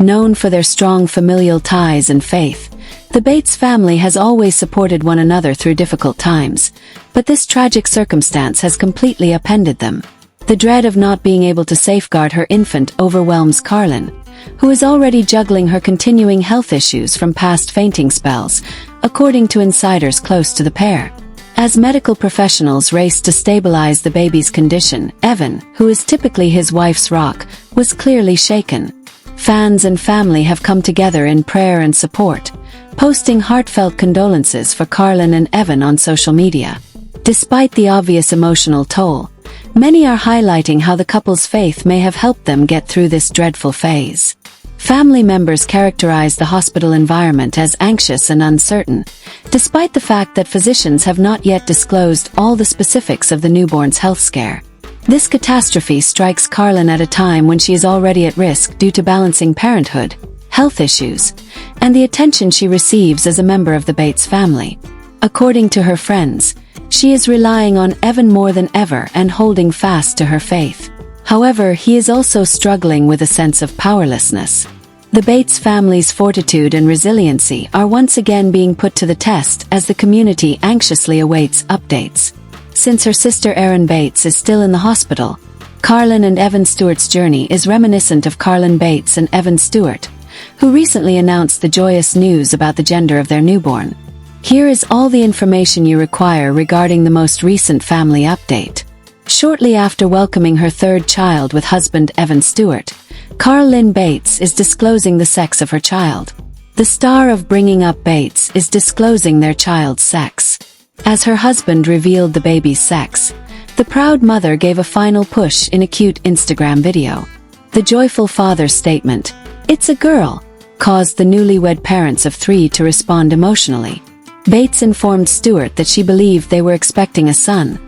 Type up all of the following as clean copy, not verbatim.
Known for their strong familial ties and faith, the Bates family has always supported one another through difficult times, but this tragic circumstance has completely upended them. The dread of not being able to safeguard her infant overwhelms Caelin, who is already juggling her continuing health issues from past fainting spells, according to insiders close to the pair. As medical professionals race to stabilize the baby's condition, Evan, who is typically his wife's rock, was clearly shaken. Fans and family have come together in prayer and support, posting heartfelt condolences for Caelin and Evan on social media. Despite the obvious emotional toll, many are highlighting how the couple's faith may have helped them get through this dreadful phase. Family members characterize the hospital environment as anxious and uncertain, despite the fact that physicians have not yet disclosed all the specifics of the newborn's health scare. This catastrophe strikes Caelin at a time when she is already at risk due to balancing parenthood, health issues, and the attention she receives as a member of the Bates family. According to her friends, she is relying on Evan more than ever and holding fast to her faith. However, he is also struggling with a sense of powerlessness. The Bates family's fortitude and resiliency are once again being put to the test as the community anxiously awaits updates. Since her sister Erin Bates is still in the hospital, Caelin and Evan Stewart's journey is reminiscent of Caelin Bates and Evan Stewart, who recently announced the joyous news about the gender of their newborn. Here is all the information you require regarding the most recent family update. Shortly after welcoming her third child with husband Evan Stewart, Caelin Bates is disclosing the sex of her child. The star of Bringing Up Bates is disclosing their child's sex. As her husband revealed the baby's sex, the proud mother gave a final push in a cute Instagram video. The joyful father's statement, "It's a girl," caused the newlywed parents of 3 to respond emotionally. Bates informed Stewart that she believed they were expecting a son,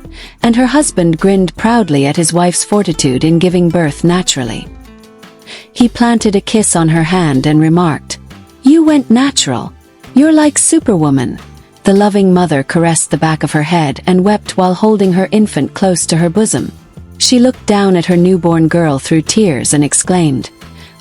and her husband grinned proudly at his wife's fortitude in giving birth naturally. He planted a kiss on her hand and remarked, "You went natural. You're like Superwoman." The loving mother caressed the back of her head and wept while holding her infant close to her bosom. She looked down at her newborn girl through tears and exclaimed,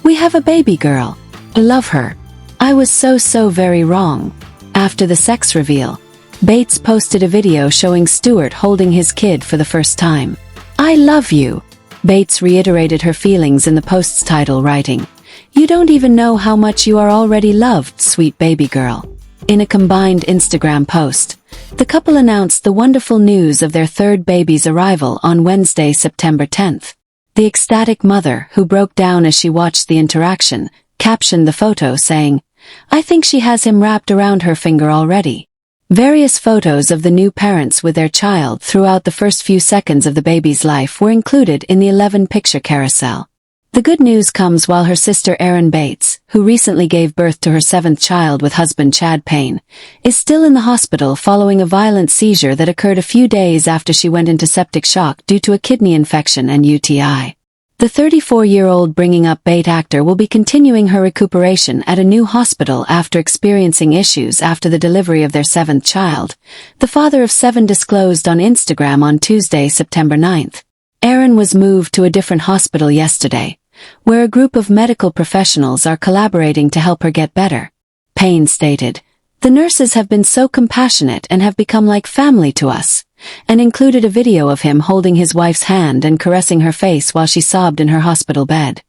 "We have a baby girl. I love her. I was so very wrong." After the sex reveal, Bates posted a video showing Stewart holding his kid for the first time. "I love you." Bates reiterated her feelings in the post's title, writing, "You don't even know how much you are already loved, sweet baby girl." In a combined Instagram post, the couple announced the wonderful news of their third baby's arrival on Wednesday, September 10th. The ecstatic mother, who broke down as she watched the interaction, captioned the photo saying, "I think she has him wrapped around her finger already." Various photos of the new parents with their child throughout the first few seconds of the baby's life were included in the 11-picture carousel. The good news comes while her sister Erin Bates, who recently gave birth to her 7th child with husband Chad Payne, is still in the hospital following a violent seizure that occurred a few days after she went into septic shock due to a kidney infection and UTI. The 34-year-old Bringing Up Bates actor will be continuing her recuperation at a new hospital after experiencing issues after the delivery of their 7th child, the father of 7 disclosed on Instagram on Tuesday, September 9th. Erin was moved to a different hospital yesterday, where a group of medical professionals are collaborating to help her get better. Payne stated, "The nurses have been so compassionate and have become like family to us," and included a video of him holding his wife's hand and caressing her face while she sobbed in her hospital bed.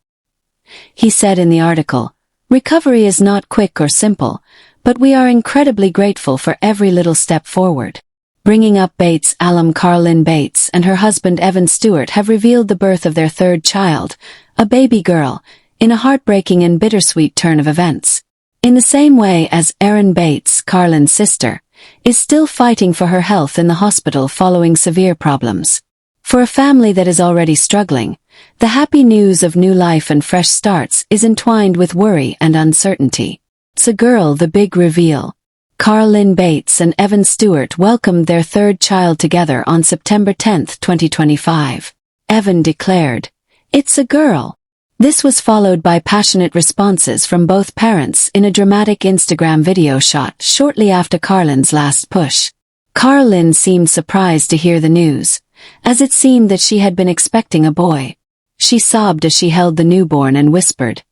He said in the article, "Recovery is not quick or simple, but we are incredibly grateful for every little step forward." Bringing Up Bates alum Caelin Bates and her husband Evan Stewart have revealed the birth of their third child, a baby girl, in a heartbreaking and bittersweet turn of events. In the same way as Erin Bates, Caelin's sister, is still fighting for her health in the hospital following severe problems. For a family that is already struggling, the happy news of new life and fresh starts is entwined with worry and uncertainty. It's a girl, the big reveal. Caelin Bates and Evan Stewart welcomed their third child together on September 10, 2025. Evan declared, "It's a girl." This was followed by passionate responses from both parents in a dramatic Instagram video shot shortly after Caelin's last push. Caelin seemed surprised to hear the news, as it seemed that she had been expecting a boy. She sobbed as she held the newborn and whispered,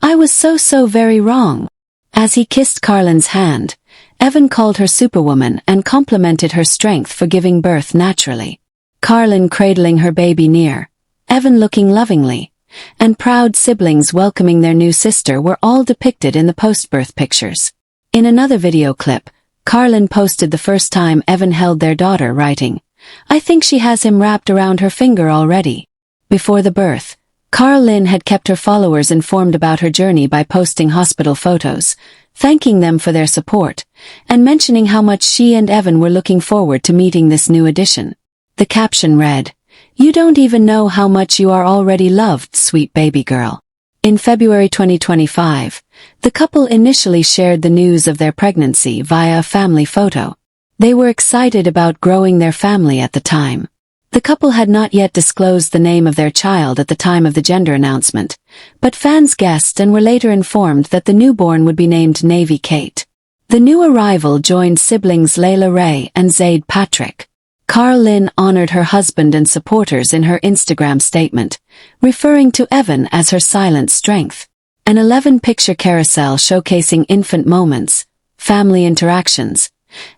I was so very wrong." As he kissed Caelin's hand, Evan called her superwoman and complimented her strength for giving birth naturally. Caelin cradling her baby near, Evan looking lovingly, and proud siblings welcoming their new sister were all depicted in the post-birth pictures. In another video clip, Caelin posted the first time Evan held their daughter, writing, "I think she has him wrapped around her finger already." Before the birth, Caelin had kept her followers informed about her journey by posting hospital photos, thanking them for their support, and mentioning how much she and Evan were looking forward to meeting this new addition. The caption read, "You don't even know how much you are already loved, sweet baby girl." In February 2025, the couple initially shared the news of their pregnancy via a family photo. They were excited about growing their family at the time. The couple had not yet disclosed the name of their child at the time of the gender announcement, but fans guessed and were later informed that the newborn would be named Navy Kate. The new arrival joined siblings Layla Ray and Zayd Patrick. Caelin honored her husband and supporters in her Instagram statement, referring to Evan as her silent strength. An 11-picture carousel showcasing infant moments, family interactions,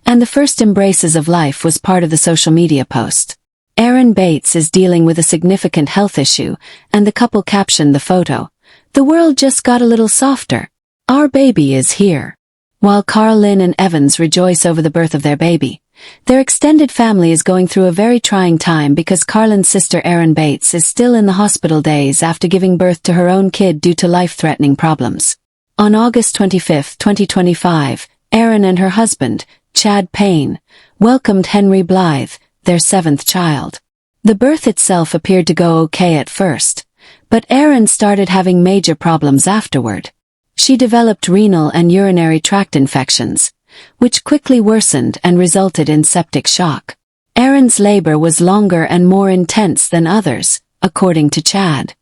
and the first embraces of life was part of the social media post. Erin Bates is dealing with a significant health issue, and the couple captioned the photo, "The world just got a little softer. Our baby is here." While Caelin and Evans rejoice over the birth of their baby, their extended family is going through a very trying time because Caelin's sister Erin Bates is still in the hospital days after giving birth to her own kid due to life-threatening problems. On August 25, 2025, Erin and her husband, Chad Payne, welcomed Henry Blythe, their 7th child. The birth itself appeared to go okay at first, but Erin started having major problems afterward. She developed renal and urinary tract infections, which quickly worsened and resulted in septic shock. Erin's labor was longer and more intense than others, according to Chad.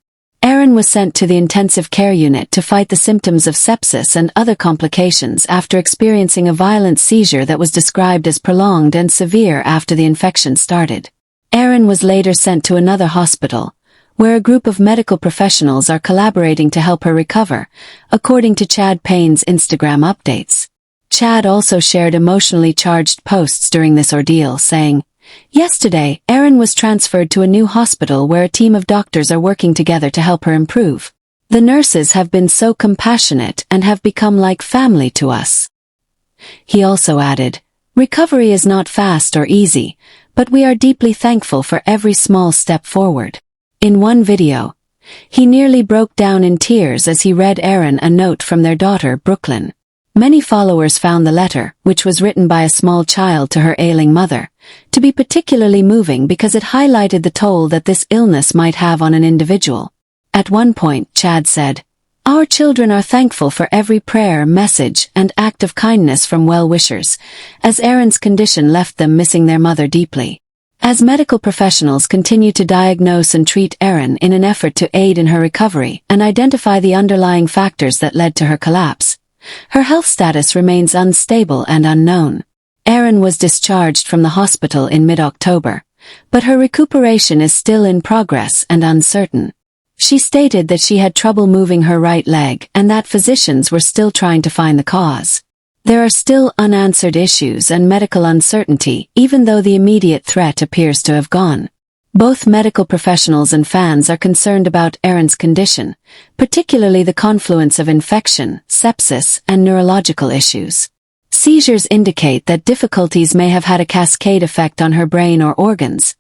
Erin was sent to the intensive care unit to fight the symptoms of sepsis and other complications after experiencing a violent seizure that was described as prolonged and severe after the infection started. Erin was later sent to another hospital, where a group of medical professionals are collaborating to help her recover, according to Chad Payne's Instagram updates. Chad also shared emotionally charged posts during this ordeal, saying, "Yesterday, Erin was transferred to a new hospital where a team of doctors are working together to help her improve. The nurses have been so compassionate and have become like family to us." He also added, "Recovery is not fast or easy, but we are deeply thankful for every small step forward." In one video, he nearly broke down in tears as he read Erin a note from their daughter, Brooklyn. Many followers found the letter, which was written by a small child to her ailing mother, to be particularly moving because it highlighted the toll that this illness might have on an individual. At one point, Chad said, "Our children are thankful for every prayer, message, and act of kindness from well-wishers, as Erin's condition left them missing their mother deeply." As medical professionals continue to diagnose and treat Erin in an effort to aid in her recovery and identify the underlying factors that led to her collapse, her health status remains unstable and unknown. Erin was discharged from the hospital in mid-October, but her recuperation is still in progress and uncertain. She stated that she had trouble moving her right leg and that physicians were still trying to find the cause. There are still unanswered issues and medical uncertainty, even though the immediate threat appears to have gone. Both medical professionals and fans are concerned about Erin's condition, particularly the confluence of infection, sepsis, and neurological issues. Seizures indicate that difficulties may have had a cascade effect on her brain or organs,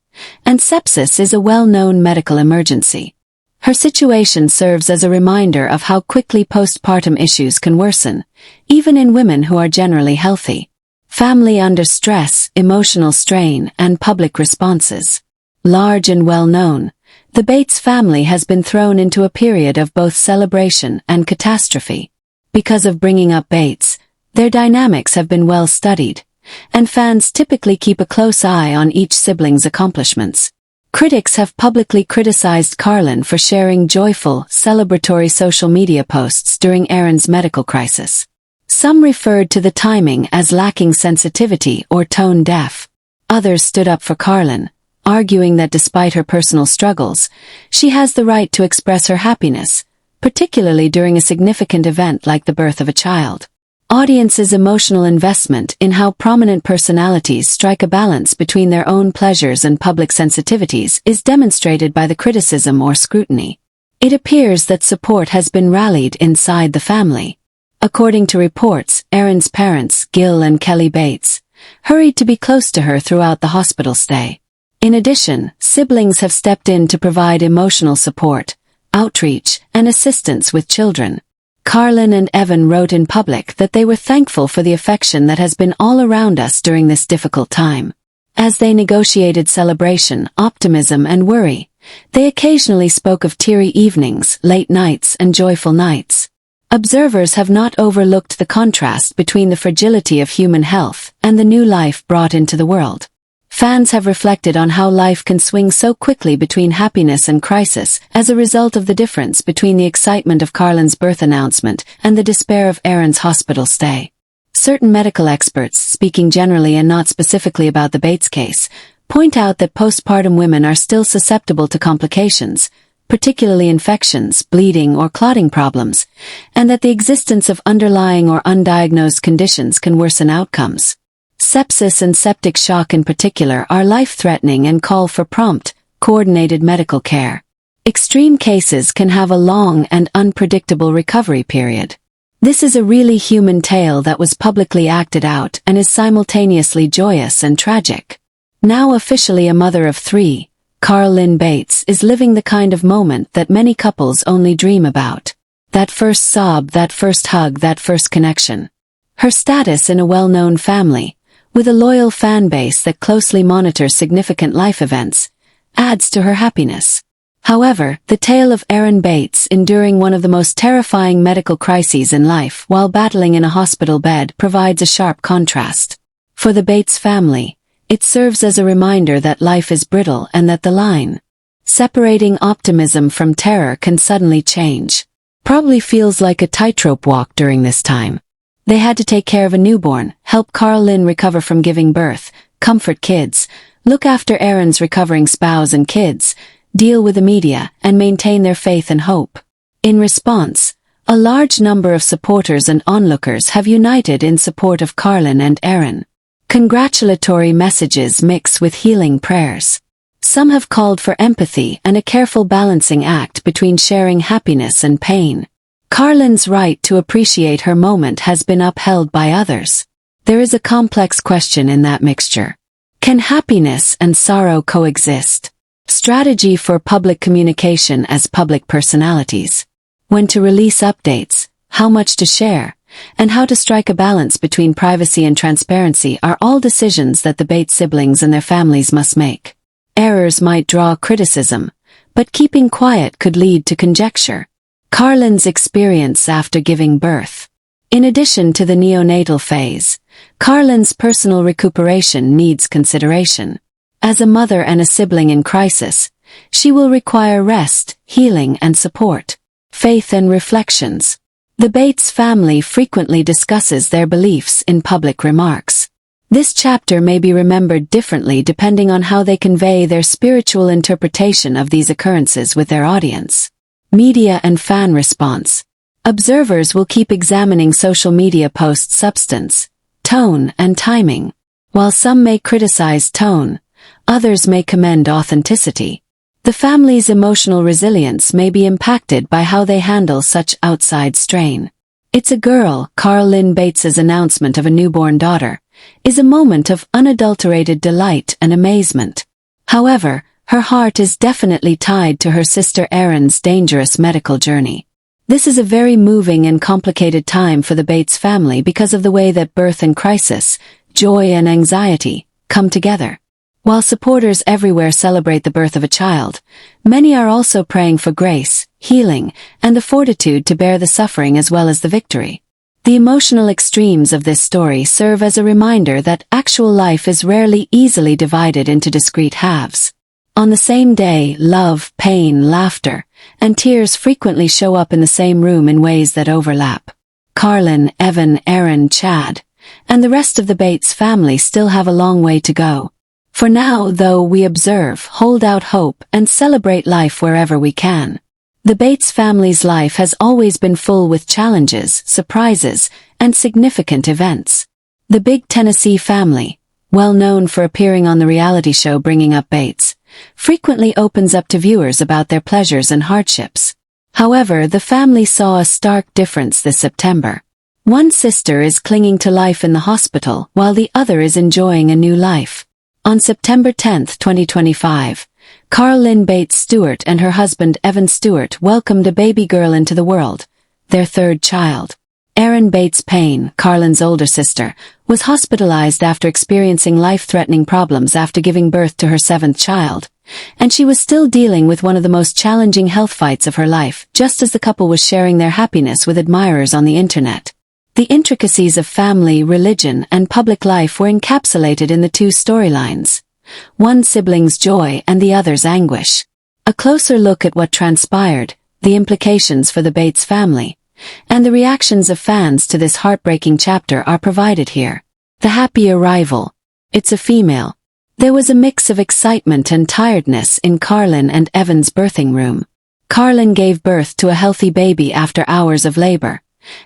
and sepsis is a well-known medical emergency. Her situation serves as a reminder of how quickly postpartum issues can worsen, even in women who are generally healthy. Family under stress, emotional strain, and public responses. Large and well-known, the Bates family has been thrown into a period of both celebration and catastrophe. Because of bringing up Bates, their dynamics have been well studied, and fans typically keep a close eye on each sibling's accomplishments. Critics have publicly criticized Caelin for sharing joyful, celebratory social media posts during Erin's medical crisis. Some referred to the timing as lacking sensitivity or tone deaf. Others stood up for Caelin, arguing that despite her personal struggles, she has the right to express her happiness, particularly during a significant event like the birth of a child. Audiences' emotional investment in how prominent personalities strike a balance between their own pleasures and public sensitivities is demonstrated by the criticism or scrutiny. It appears that support has been rallied inside the family. According to reports, Erin's parents, Gil and Kelly Bates, hurried to be close to her throughout the hospital stay. In addition, siblings have stepped in to provide emotional support, outreach, and assistance with children. Caelin and Evan wrote in public that they were thankful for the affection that has been all around us during this difficult time. As they negotiated celebration, optimism, and worry, they occasionally spoke of teary evenings, late nights, and joyful nights. Observers have not overlooked the contrast between the fragility of human health and the new life brought into the world. Fans have reflected on how life can swing so quickly between happiness and crisis as a result of the difference between the excitement of Caelin's birth announcement and the despair of Erin's hospital stay. Certain medical experts, speaking generally and not specifically about the Bates case, point out that postpartum women are still susceptible to complications, particularly infections, bleeding, or clotting problems, and that the existence of underlying or undiagnosed conditions can worsen outcomes. Sepsis and septic shock in particular are life-threatening and call for prompt, coordinated medical care. Extreme cases can have a long and unpredictable recovery period. This is a really human tale that was publicly acted out and is simultaneously joyous and tragic. Now officially a mother of 3, Caelin Bates is living the kind of moment that many couples only dream about. That first sob, that first hug, that first connection. Her status in a well-known family, with a loyal fan base that closely monitors significant life events, adds to her happiness. However, the tale of Erin Bates enduring one of the most terrifying medical crises in life while battling in a hospital bed provides a sharp contrast. For the Bates family, it serves as a reminder that life is brittle and that the line separating optimism from terror can suddenly change. Probably feels like a tightrope walk during this time. They had to take care of a newborn, help Caelin recover from giving birth, comfort kids, look after Erin's recovering spouse and kids, deal with the media, and maintain their faith and hope. In response, a large number of supporters and onlookers have united in support of Caelin and Erin. Congratulatory messages mix with healing prayers. Some have called for empathy and a careful balancing act between sharing happiness and pain. Caelin's right to appreciate her moment has been upheld by others. There is a complex question in that mixture. Can happiness and sorrow coexist? Strategy for public communication as public personalities. When to release updates, how much to share, and how to strike a balance between privacy and transparency are all decisions that the Bates siblings and their families must make. Errors might draw criticism, but keeping quiet could lead to conjecture. Caelin's experience after giving birth. In addition to the neonatal phase, Caelin's personal recuperation needs consideration. As a mother and a sibling in crisis, she will require rest, healing, and support. Faith and reflections. The Bates family frequently discusses their beliefs in public remarks. This chapter may be remembered differently depending on how they convey their spiritual interpretation of these occurrences with their audience. Media and fan response. Observers will keep examining social media posts' substance, tone, and timing. While some may criticize tone, others may commend authenticity. The family's emotional resilience may be impacted by how they handle such outside strain. It's a Girl, Caelin Bates's announcement of a newborn daughter, is a moment of unadulterated delight and amazement. However, her heart is definitely tied to her sister Erin's dangerous medical journey. This is a very moving and complicated time for the Bates family because of the way that birth and crisis, joy and anxiety, come together. While supporters everywhere celebrate the birth of a child, many are also praying for grace, healing, and the fortitude to bear the suffering as well as the victory. The emotional extremes of this story serve as a reminder that actual life is rarely easily divided into discrete halves. On the same day, love, pain, laughter, and tears frequently show up in the same room in ways that overlap. Caelin, Evan, Erin, Chad, and the rest of the Bates family still have a long way to go. For now, though, we observe, hold out hope, and celebrate life wherever we can. The Bates family's life has always been full with challenges, surprises, and significant events. The Big Tennessee family, well known for appearing on the reality show Bringing Up Bates, frequently opens up to viewers about their pleasures and hardships. However, the family saw a stark difference this September. One sister is clinging to life in the hospital while the other is enjoying a new life. On September 10, 2025, Caelin Bates Stewart and her husband Evan Stewart welcomed a baby girl into the world, their third child. Erin Bates Payne, Caelin's older sister, was hospitalized after experiencing life-threatening problems after giving birth to her seventh child, and she was still dealing with one of the most challenging health fights of her life, just as the couple was sharing their happiness with admirers on the internet. The intricacies of family, religion, and public life were encapsulated in the two storylines. One sibling's joy and the other's anguish. A closer look at what transpired, the implications for the Bates family, and the reactions of fans to this heartbreaking chapter are provided here. The happy arrival. It's a female. There was a mix of excitement and tiredness in Caelin and Evan's birthing room. Caelin gave birth to a healthy baby after hours of labor,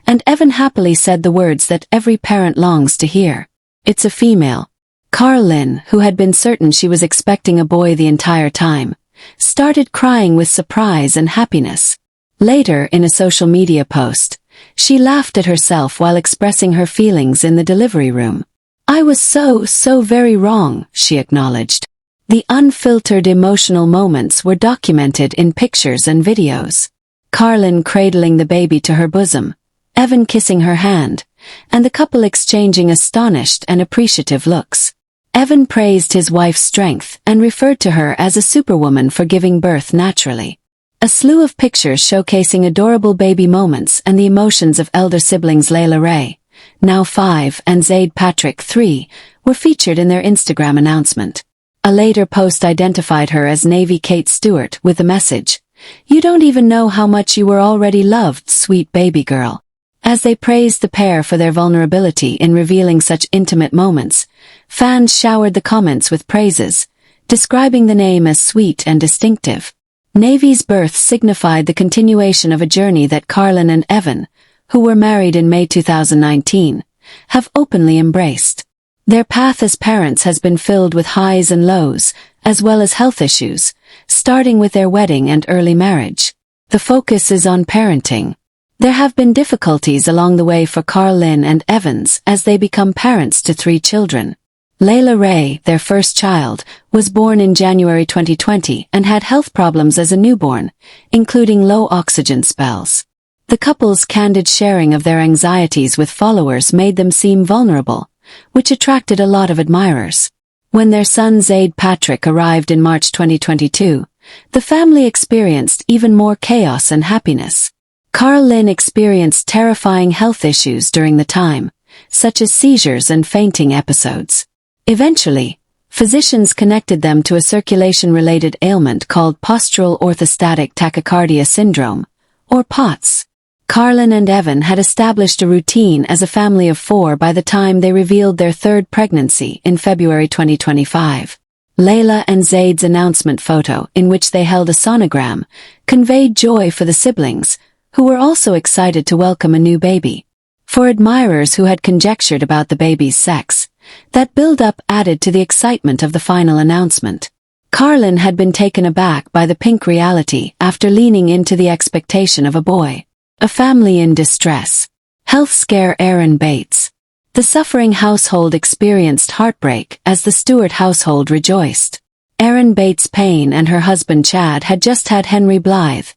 and Evan happily said the words that every parent longs to hear. It's a female. Caelin, who had been certain she was expecting a boy the entire time, started crying with surprise and happiness. Later, in a social media post, she laughed at herself while expressing her feelings in the delivery room. "I was so very wrong," she acknowledged. The unfiltered emotional moments were documented in pictures and videos. Caelin cradling the baby to her bosom, Evan kissing her hand, and the couple exchanging astonished and appreciative looks. Evan praised his wife's strength and referred to her as a superwoman for giving birth naturally. A slew of pictures showcasing adorable baby moments and the emotions of elder siblings Layla Ray, now 5, and Zayd Patrick, 3, were featured in their Instagram announcement. A later post identified her as Navy Kate Stewart with the message, "You don't even know how much you were already loved, sweet baby girl." As they praised the pair for their vulnerability in revealing such intimate moments, fans showered the comments with praises, describing the name as sweet and distinctive. Navy's birth signified the continuation of a journey that Caelin and Evan, who were married in May 2019, have openly embraced. Their path as parents has been filled with highs and lows, as well as health issues, starting with their wedding and early marriage. The focus is on parenting. There have been difficulties along the way for Caelin and Evans as they become parents to 3 children. Layla Ray, their first child, was born in January 2020 and had health problems as a newborn, including low oxygen spells. The couple's candid sharing of their anxieties with followers made them seem vulnerable, which attracted a lot of admirers. When their son Zayd Patrick arrived in March 2022, the family experienced even more chaos and happiness. Caelin experienced terrifying health issues during the time, such as seizures and fainting episodes. Eventually, physicians connected them to a circulation-related ailment called postural orthostatic tachycardia syndrome, or POTS. Caelin and Evan had established a routine as a family of 4 by the time they revealed their third pregnancy in February 2025. Layla and Zayd's announcement photo, in which they held a sonogram, conveyed joy for the siblings, who were also excited to welcome a new baby. For admirers who had conjectured about the baby's sex, that build-up added to the excitement of the final announcement. Caelin had been taken aback by the pink reality after leaning into the expectation of a boy. A family in distress. Health scare Erin Bates. The suffering household experienced heartbreak as the Stewart household rejoiced. Erin Bates Payne and her husband Chad had just had Henry Blythe,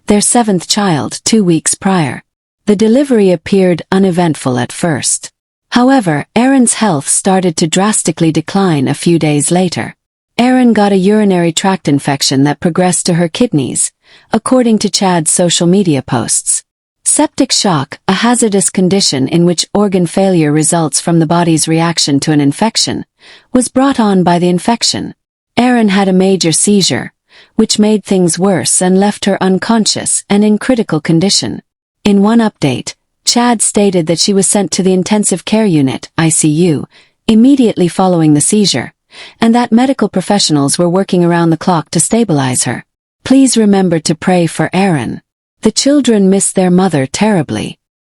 their 7th child, 2 weeks prior. The delivery appeared uneventful at first. However, Erin's health started to drastically decline a few days later. Erin got a urinary tract infection that progressed to her kidneys, according to Chad's social media posts. Septic shock, a hazardous condition in which organ failure results from the body's reaction to an infection, was brought on by the infection. Erin had a major seizure, which made things worse and left her unconscious and in critical condition. In one update, Chad stated that she was sent to the intensive care unit, ICU, immediately following the seizure, and that medical professionals were working around the clock to stabilize her. Please remember to pray for Aaron. The children miss their mother terribly.